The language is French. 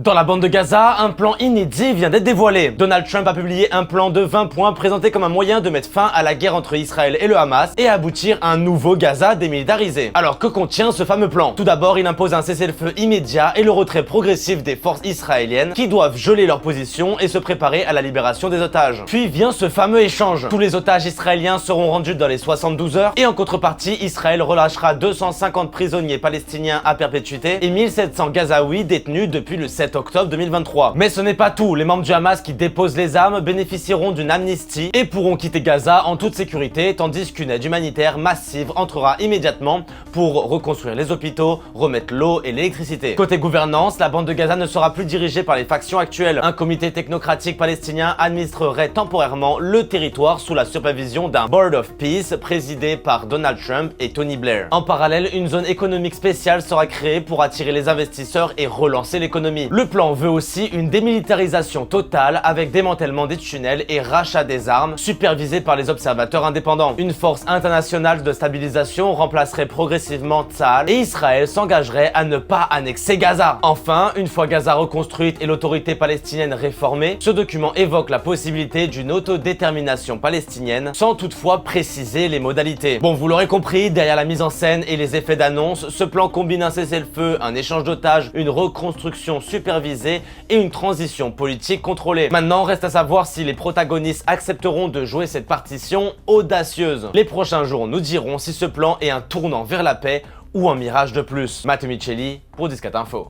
Dans la bande de Gaza, un plan inédit vient d'être dévoilé. Donald Trump a publié un plan de 20 points présenté comme un moyen de mettre fin à la guerre entre Israël et le Hamas et aboutir à un nouveau Gaza démilitarisé. Alors que contient ce fameux plan? Tout d'abord, il impose un cessez-le-feu immédiat et le retrait progressif des forces israéliennes qui doivent geler leur position et se préparer à la libération des otages. Puis vient ce fameux échange. Tous les otages israéliens seront rendus dans les 72 heures et en contrepartie, Israël relâchera 250 prisonniers palestiniens à perpétuité et 1700 Gazaouis détenus depuis le 7 octobre 2023. Mais ce n'est pas tout. Les membres du Hamas qui déposent les armes bénéficieront d'une amnistie et pourront quitter Gaza en toute sécurité, tandis qu'une aide humanitaire massive entrera immédiatement pour reconstruire les hôpitaux, remettre l'eau et l'électricité. Côté gouvernance, la bande de Gaza ne sera plus dirigée par les factions actuelles. Un comité technocratique palestinien administrerait temporairement le territoire sous la supervision d'un Board of Peace présidé par Donald Trump et Tony Blair. En parallèle, une zone économique spéciale sera créée pour attirer les investisseurs et relancer l'économie. Le plan veut aussi une démilitarisation totale avec démantèlement des tunnels et rachat des armes supervisé par les observateurs indépendants. Une force internationale de stabilisation remplacerait progressivement Tsahal et Israël s'engagerait à ne pas annexer Gaza. Enfin, une fois Gaza reconstruite et l'autorité palestinienne réformée, ce document évoque la possibilité d'une autodétermination palestinienne sans toutefois préciser les modalités. Bon, vous l'aurez compris, derrière la mise en scène et les effets d'annonce, ce plan combine un cessez-le-feu, un échange d'otages, une reconstruction supervisée et une transition politique contrôlée. Maintenant, reste à savoir si les protagonistes accepteront de jouer cette partition audacieuse. Les prochains jours nous diront si ce plan est un tournant vers la paix ou un mirage de plus. Matteo Micheli pour 14 Info.